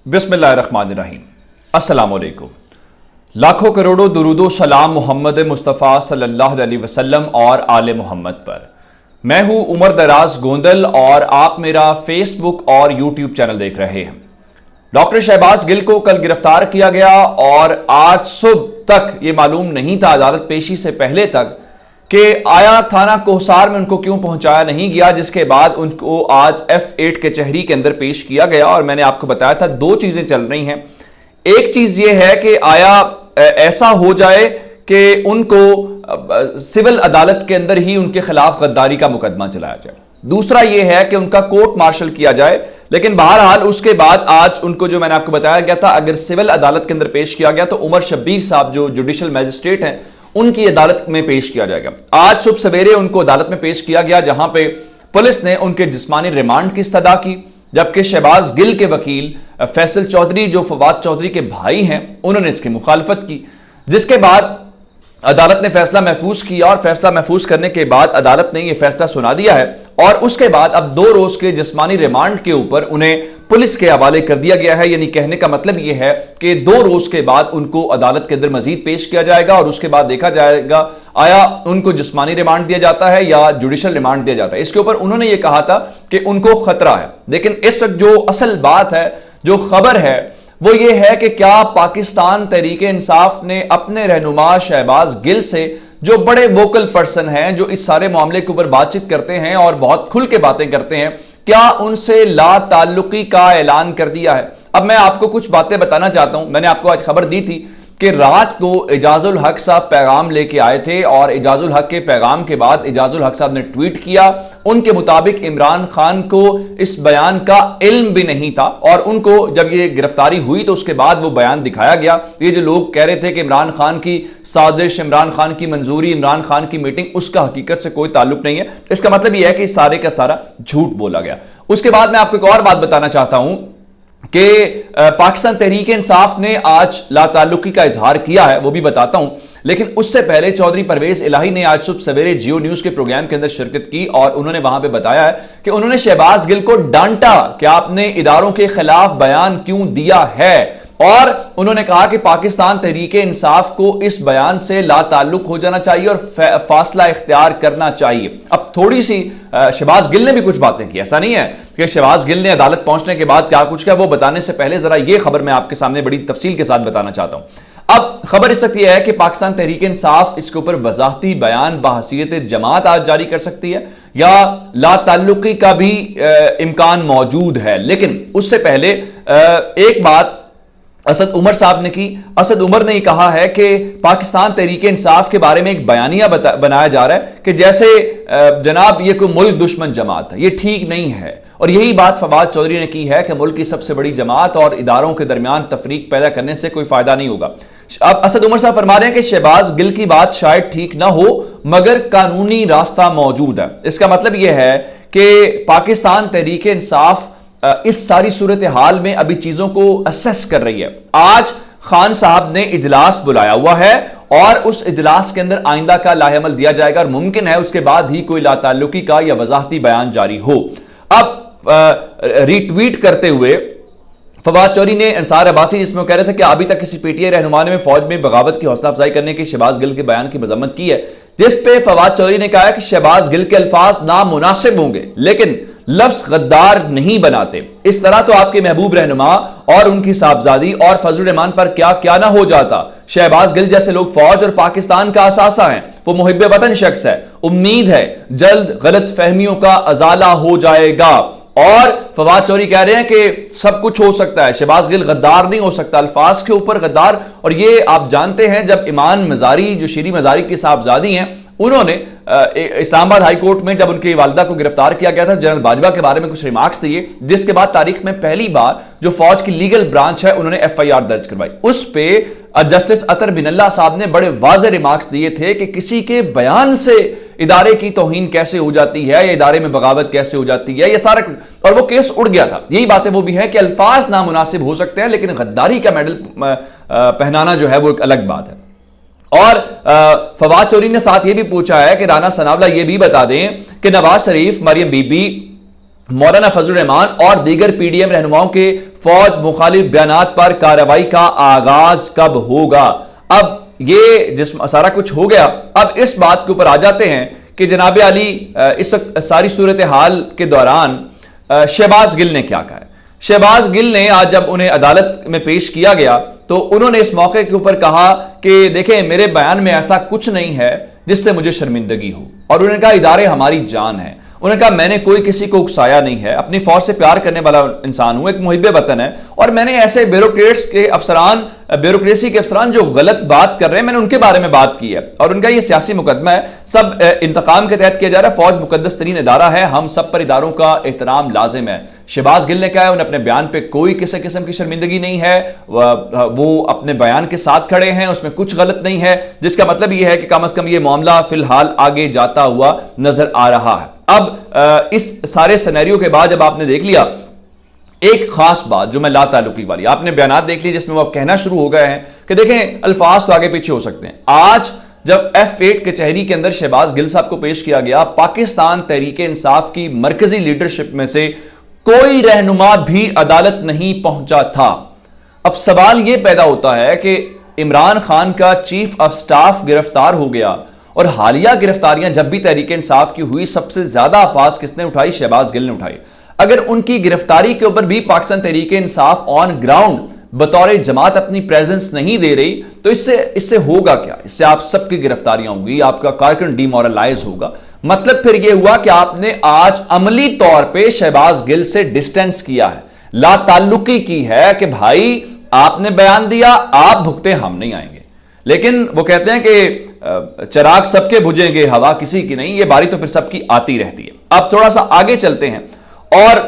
بسم اللہ الرحمن الرحیم۔ السلام علیکم۔ لاکھوں کروڑوں درود و سلام محمد مصطفیٰ صلی اللہ علیہ وسلم اور آل محمد پر۔ میں ہوں عمر دراز گوندل اور آپ میرا فیس بک اور یوٹیوب چینل دیکھ رہے ہیں۔ ڈاکٹر شہباز گل کو کل گرفتار کیا گیا اور آج صبح تک یہ معلوم نہیں تھا عدالت پیشی سے پہلے تک کہ آیا تھانہ کوہسار میں ان کو کیوں پہنچایا نہیں گیا، جس کے بعد ان کو آج F8 کچہری کے اندر پیش کیا گیا۔ اور میں نے آپ کو بتایا تھا دو چیزیں چل رہی ہیں۔ ایک چیز یہ ہے کہ آیا ایسا ہو جائے کہ ان کو سول عدالت کے اندر ہی ان کے خلاف غداری کا مقدمہ چلایا جائے، دوسرا یہ ہے کہ ان کا کورٹ مارشل کیا جائے۔ لیکن بہرحال اس کے بعد آج ان کو جو میں نے آپ کو بتایا گیا تھا اگر سول عدالت کے اندر پیش کیا گیا تو عمر شبیر صاحب جو جوڈیشل میجسٹریٹ ہیں ان کی عدالت میں پیش کیا جائے گا۔ آج صبح سویرے ان کو عدالت میں پیش کیا گیا جہاں پہ پولیس نے ان کے جسمانی ریمانڈ کی استدعا کی، جبکہ شہباز گل کے وکیل فیصل چودھری جو فواد چودھری کے بھائی ہیں انہوں نے اس کی مخالفت کی، جس کے بعد عدالت نے فیصلہ محفوظ کیا اور فیصلہ محفوظ کرنے کے بعد عدالت نے یہ فیصلہ سنا دیا ہے اور اس کے بعد اب 2 روز کے جسمانی ریمانڈ کے اوپر انہیں پولیس کے حوالے کر دیا گیا ہے۔ یعنی کہنے کا مطلب یہ ہے کہ 2 روز کے بعد ان کو عدالت کے اندر مزید پیش کیا جائے گا اور اس کے بعد دیکھا جائے گا آیا ان کو جسمانی ریمانڈ دیا جاتا ہے یا جوڈیشل ریمانڈ دیا جاتا ہے۔ اس کے اوپر انہوں نے یہ کہا تھا کہ ان کو خطرہ ہے، لیکن اس وقت جو اصل بات ہے، جو خبر ہے وہ یہ ہے کہ کیا پاکستان تحریک انصاف نے اپنے رہنما شہباز گل سے جو بڑے ووکل پرسن ہیں، جو اس سارے معاملے کے اوپر بات چیت کرتے ہیں اور بہت کھل کے باتیں کرتے ہیں، کیا ان سے لا تعلقی کا اعلان کر دیا ہے؟ اب میں آپ کو کچھ باتیں بتانا چاہتا ہوں۔ میں نے آپ کو آج خبر دی تھی کہ رات کو اعجاز الحق صاحب پیغام لے کے آئے تھے اور اعجاز الحق کے پیغام کے بعد اعجاز الحق صاحب نے ٹویٹ کیا، ان کے مطابق عمران خان کو اس بیان کا علم بھی نہیں تھا اور ان کو جب یہ گرفتاری ہوئی تو اس کے بعد وہ بیان دکھایا گیا۔ یہ جو لوگ کہہ رہے تھے کہ عمران خان کی سازش، عمران خان کی منظوری، عمران خان کی میٹنگ، اس کا حقیقت سے کوئی تعلق نہیں ہے۔ اس کا مطلب یہ ہے کہ سارے کا سارا جھوٹ بولا گیا۔ اس کے بعد میں آپ کو ایک اور بات بتانا چاہتا ہوں کہ پاکستان تحریک انصاف نے آج لا تعلقی کا اظہار کیا ہے، وہ بھی بتاتا ہوں، لیکن اس سے پہلے چودھری پرویز الہی نے آج صبح سویرے جیو نیوز کے پروگرام کے اندر شرکت کی اور انہوں نے وہاں پہ بتایا ہے کہ انہوں نے شہباز گل کو ڈانٹا کہ آپ نے اداروں کے خلاف بیان کیوں دیا ہے، اور انہوں نے کہا کہ پاکستان تحریک انصاف کو اس بیان سے لا تعلق ہو جانا چاہیے اور فاصلہ اختیار کرنا چاہیے۔ اب تھوڑی سی شہباز گل نے بھی کچھ باتیں کی، ایسا نہیں ہے کہ شہباز گل نے عدالت پہنچنے کے بعد کیا کچھ کیا، وہ بتانے سے پہلے ذرا یہ خبر میں آپ کے سامنے بڑی تفصیل کے ساتھ بتانا چاہتا ہوں۔ اب خبر اس وقت یہ ہے کہ پاکستان تحریک انصاف اس کے اوپر وضاحتی بیان بحیثیت جماعت آج جاری کر سکتی ہے یا لا تعلقی کا بھی امکان موجود ہے، لیکن اس سے پہلے ایک بات اسد عمر صاحب نے کی۔ اسد عمر نے یہ کہا ہے کہ پاکستان تحریک انصاف کے بارے میں ایک بیانیہ بنایا جا رہا ہے کہ جیسے جناب یہ کوئی ملک دشمن جماعت ہے، یہ ٹھیک نہیں ہے، اور یہی بات فواد چودھری نے کی ہے کہ ملک کی سب سے بڑی جماعت اور اداروں کے درمیان تفریق پیدا کرنے سے کوئی فائدہ نہیں ہوگا۔ اب اسد عمر صاحب فرما رہے ہیں کہ شہباز گل کی بات شاید ٹھیک نہ ہو مگر قانونی راستہ موجود ہے۔ اس کا مطلب یہ ہے کہ پاکستان تحریک انصاف اس ساری صورتحال میں ابھی چیزوں کو اسیس کر رہی ہے۔ آج خان صاحب نے اجلاس بلایا ہوا ہے اور اس اجلاس کے اندر آئندہ کا لائحہ عمل دیا جائے گا اور ممکن ہے اس کے بعد ہی کوئی لا تعلقی کا یا وضاحتی بیان جاری ہو۔ اب ری ٹویٹ کرتے ہوئے فواد چودھری نے انصار عباسی جس میں وہ کہہ رہے تھے کہ ابھی تک کسی پی ٹی آئی رہنما نے فوج میں بغاوت کی حوصلہ افزائی کرنے کے شہباز گل کے بیان کی مذمت کی ہے، جس پہ فواد چودھری نے کہا کہ شہباز گل کے الفاظ نامناسب ہوں گے لیکن لفظ غدار نہیں بناتے۔ اس طرح تو آپ کے محبوب رہنما اور ان کی صاحبزادی اور فضل الرحمان پر کیا نہ ہو جاتا۔ شہباز گل جیسے لوگ فوج اور پاکستان کا اثاثہ ہیں، وہ محب وطن شخص ہے، امید ہے جلد غلط فہمیوں کا ازالہ ہو جائے گا۔ اور فواد چودھری کہہ رہے ہیں کہ سب کچھ ہو سکتا ہے، شہباز گل غدار نہیں ہو سکتا، الفاظ کے اوپر غدار۔ اور یہ آپ جانتے ہیں جب ایمان مزاری جو شیریں مزاری کی صاحبزادی ہیں انہوں نے اسلام آباد ہائی کورٹ میں جب ان کی والدہ کو گرفتار کیا گیا تھا جنرل باجوہ کے بارے میں کچھ ریمارکس دیے، جس کے بعد تاریخ میں پہلی بار جو فوج کی لیگل برانچ ہے انہوں نے FIR درج کروائی۔ اس پہ جسٹس اطہر بن اللہ صاحب نے بڑے واضح ریمارکس دیے تھے کہ کسی کے بیان سے ادارے کی توہین کیسے ہو جاتی ہے یا ادارے میں بغاوت کیسے ہو جاتی ہے، یہ سارا، اور وہ کیس اڑ گیا تھا۔ یہی باتیں وہ بھی ہیں کہ الفاظ نامناسب ہو سکتے ہیں لیکن غداری کا میڈل پہنانا جو ہے وہ ایک الگ بات ہے۔ اور فواد چودھری نے ساتھ یہ بھی پوچھا ہے کہ رانا ثناء اللہ یہ بھی بتا دیں کہ نواز شریف، مریم بی بی مولانا فضل الرحمان اور دیگر پی ڈی ایم رہنماؤں کے فوج مخالف بیانات پر کارروائی کا آغاز کب ہوگا؟ اب یہ سارا کچھ ہو گیا، اب اس بات کے اوپر آ جاتے ہیں کہ جناب علی اس وقت ساری صورتحال کے دوران شہباز گل نے کیا کہا ہے۔ شہباز گل نے آج جب انہیں عدالت میں پیش کیا گیا تو انہوں نے اس موقع کے اوپر کہا کہ دیکھیں میرے بیان میں ایسا کچھ نہیں ہے جس سے مجھے شرمندگی ہو، اور انہوں نے کہا ادارے ہماری جان ہے۔ انہوں نے کہا میں نے کوئی کسی کو اکسایا نہیں ہے، اپنی فوج سے پیار کرنے والا انسان ہوں، ایک محب وطن ہے، اور میں نے ایسے بیوروکریسی کے افسران جو غلط بات کر رہے ہیں میں نے ان کے بارے میں بات کی ہے، اور ان کا یہ سیاسی مقدمہ ہے، سب انتقام کے تحت کیا جا رہا ہے، فوج مقدس ترین ادارہ ہے، ہم سب پر اداروں کا احترام لازم ہے۔ شہباز گل نے کہا ہے انہیں اپنے بیان پہ کوئی کسی قسم کی شرمندگی نہیں ہے، وہ اپنے بیان کے ساتھ کھڑے ہیں، اس میں کچھ غلط نہیں ہے، جس کا مطلب یہ ہے کہ کم از کم یہ معاملہ فی الحال آگے جاتا ہوا نظر آ رہا ہے۔ اب اس سارے سینیریو کے بعد جب آپ نے دیکھ لیا ایک خاص بات جو میں لا تعلقی والی، آپ نے بیانات دیکھ لی جس میں وہ اب کہنا شروع ہو گئے ہیں کہ دیکھیں الفاظ تو آگے پیچھے ہو سکتے ہیں۔ آج جب F8 کچہری کے اندر شہباز گل صاحب کو پیش کیا گیا، پاکستان تحریک انصاف کی مرکزی لیڈرشپ میں سے کوئی رہنما بھی عدالت نہیں پہنچا تھا۔ اب سوال یہ پیدا ہوتا ہے کہ عمران خان کا چیف آف سٹاف گرفتار ہو گیا، اور حالیہ گرفتاریاں جب بھی تحریک انصاف کی ہوئی سب سے زیادہ افواج کس نے اٹھائی؟ شہباز گل نے اٹھائی۔ اگر ان کی گرفتاری کے اوپر بھی پاکستان تحریک انصاف آن گراؤنڈ بطور جماعت اپنی پریزنس نہیں دے رہی تو اس سے ہوگا کیا؟ اس سے آپ سب کی گرفتاریاں ہوں گی، آپ کا کارکن ڈی مورلائز ہوگا۔ مطلب پھر یہ ہوا کہ آپ نے آج عملی طور پہ شہباز گل سے ڈسٹینس کیا ہے، لا تعلقی کی ہے کہ بھائی آپ نے بیان دیا، آپ بھگتے، ہم نہیں آئیں گے۔ لیکن وہ کہتے ہیں کہ چراغ سب کے بجھیں گے، ہوا کسی کی نہیں، یہ باری تو پھر سب کی آتی رہتی ہے۔ اب تھوڑا سا آگے چلتے ہیں، اور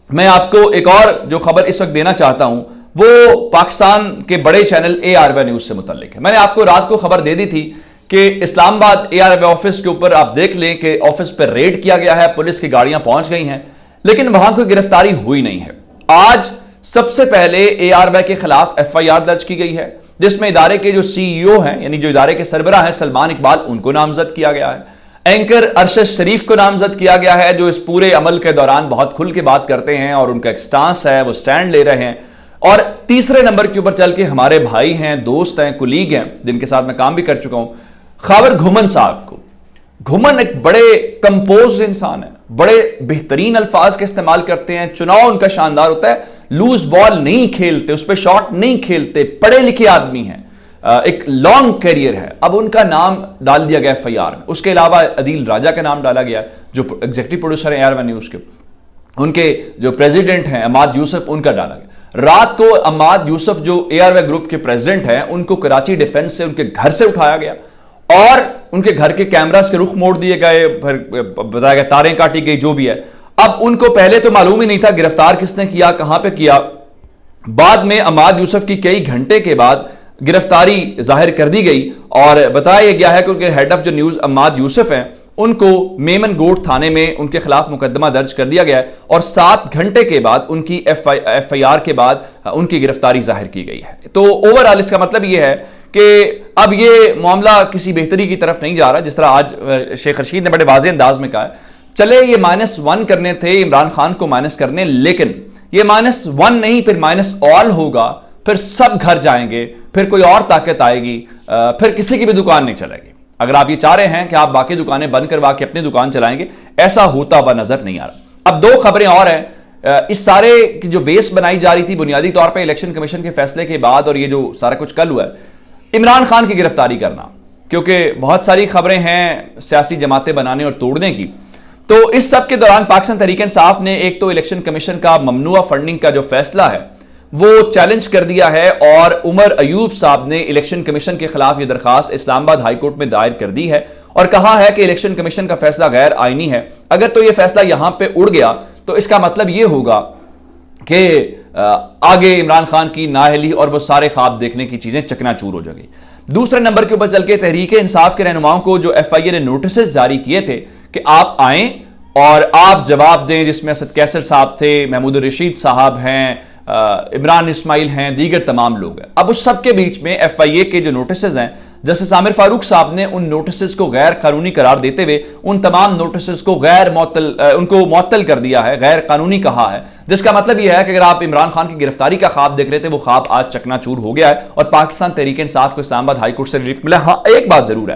میں آپ کو ایک اور جو خبر اس وقت دینا چاہتا ہوں وہ پاکستان کے بڑے چینل ARY نیوز سے متعلق ہے۔ میں نے آپ کو رات کو خبر دے دی تھی کہ اسلام آباد ARY آفس کے اوپر آپ دیکھ لیں کہ آفس پر ریڈ کیا گیا ہے، پولیس کی گاڑیاں پہنچ گئی ہیں، لیکن وہاں کوئی گرفتاری ہوئی نہیں ہے۔ آج سب سے پہلے ARY کے خلاف FIR درج کی گئی ہے، جس میں ادارے کے جو CEO ہیں، یعنی جو ادارے کے سربراہ ہیں سلمان اقبال، ان کو نامزد کیا گیا ہے۔ اینکر ارشد شریف کو نامزد کیا گیا ہے، جو اس پورے عمل کے دوران بہت کھل کے بات کرتے ہیں اور ان کا ایک سٹانس ہے، وہ سٹینڈ لے رہے ہیں۔ اور تیسرے نمبر کے اوپر چل کے ہمارے بھائی ہیں، دوست ہیں، کولیگ ہیں، جن کے ساتھ میں کام بھی کر چکا ہوں، خاور گھومن صاحب کو۔ گھومن ایک بڑے کمپوز انسان ہے، بڑے بہترین الفاظ کے استعمال کرتے ہیں، چناؤ ان کا شاندار ہوتا ہے، لوز بال نہیں کھیلتے، اس پہ شاٹ نہیں کھیلتے، پڑھے لکھے آدمی ہیں، ایک لانگ کیریئر ہے۔ اب ان کا نام ڈال دیا گیا FIR میں۔ اس کے علاوہ عدیل راجہ کا نام ڈالا گیا جو ایگزیکٹو پروڈیوسر ہیں ARY نیوز کے، ان کے جو پریزیڈنٹ ہیں عماد یوسف، ان کا ڈالا گیا۔ رات کو عماد یوسف جو ARY گروپ کے پریزیڈنٹ ہیں، ان کو کراچی ڈیفنس سے ان کے گھر سے اٹھایا گیا اور ان کے گھر کے کیمراز کے رخ موڑ دیے گئے، پھر بتایا گیا تاریں کاٹی گئی، جو بھی ہے۔ اب ان کو پہلے تو معلوم ہی نہیں تھا گرفتار کس نے کیا، کہاں پہ کیا۔ بعد میں عماد یوسف کی کئی گھنٹے کے بعد گرفتاری ظاہر کر دی گئی اور بتایا گیا ہے کہ ان کے ہیڈ آف جو نیوز عماد یوسف ہیں، ان کو میمن گوٹ تھانے میں ان کے خلاف مقدمہ درج کر دیا گیا ہے، اور 7 گھنٹے کے بعد ان کی FIR کے بعد ان کی گرفتاری ظاہر کی گئی ہے۔ تو اوورآل اس کا مطلب یہ ہے کہ اب یہ معاملہ کسی بہتری کی طرف نہیں جا رہا، جس طرح آج شیخ رشید نے بڑے واضح انداز میں کہا ہے۔ چلے یہ -1 کرنے تھے عمران خان کو مائنس کرنے، لیکن یہ -1 نہیں، پھر -all ہوگا، پھر سب گھر جائیں گے، پھر کوئی اور طاقت آئے گی، پھر کسی کی بھی دکان نہیں چلے گی۔ اگر آپ یہ چاہ رہے ہیں کہ آپ باقی دکانیں بند کروا کے اپنی دکان چلائیں گے، ایسا ہوتا ہوا نظر نہیں آ رہا۔ اب 2 خبریں اور ہیں۔ اس سارے کی جو بیس بنائی جا رہی تھی بنیادی طور پہ الیکشن کمیشن کے فیصلے کے بعد، اور یہ جو سارا کچھ کل ہوا ہے، عمران خان کی گرفتاری کرنا، کیونکہ بہت ساری خبریں ہیں سیاسی جماعتیں بنانے اور توڑنے کی۔ تو اس سب کے دوران پاکستان تحریک انصاف نے ایک تو الیکشن کمیشن کا ممنوع فنڈنگ کا جو فیصلہ ہے وہ چیلنج کر دیا ہے، اور عمر ایوب صاحب نے الیکشن کمیشن کے خلاف یہ درخواست اسلام آباد ہائی کورٹ میں دائر کر دی ہے، اور کہا ہے کہ الیکشن کمیشن کا فیصلہ غیر آئینی ہے۔ اگر تو یہ فیصلہ یہاں پہ اڑ گیا تو اس کا مطلب یہ ہوگا کہ آگے عمران خان کی نااہلی اور وہ سارے خواب دیکھنے کی چیزیں چکنا چور ہو جائے گی۔ دوسرے نمبر کے اوپر چل کے تحریک انصاف کے رہنماؤں کو جو FIA نے نوٹسز جاری کیے تھے کہ آپ آئیں اور آپ جواب دیں، جس میں اسد کیسر صاحب تھے، محمود الرشید صاحب ہیں، عمران اسماعیل ہیں، دیگر تمام لوگ ہیں۔ اب اس سب کے بیچ میں FIA کے جو نوٹسز ہیں جسٹس عامر فاروق صاحب نے ان نوٹسز کو غیر قانونی قرار دیتے ہوئے ان تمام نوٹسز کو ان کو معطل کر دیا ہے، غیر قانونی کہا ہے، جس کا مطلب یہ ہے کہ اگر آپ عمران خان کی گرفتاری کا خواب دیکھ رہے تھے، وہ خواب آج چکنا چور ہو گیا ہے اور پاکستان تحریک انصاف کو اسلام آباد ہائی کورٹ سے ریلیف ملا۔ ہاں ایک بات ضرور ہے،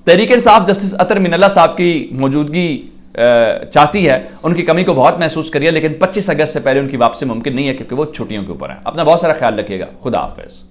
تحریک انصاف جسٹس اطہر من اللہ صاحب کی موجودگی چاہتی ہے، ان کی کمی کو بہت محسوس کریے، لیکن 25 اگست سے پہلے ان کی واپسی ممکن نہیں ہے کیونکہ وہ چھٹیوں کے اوپر ہے۔ اپنا بہت سارا خیال رکھیے گا، خدا حافظ۔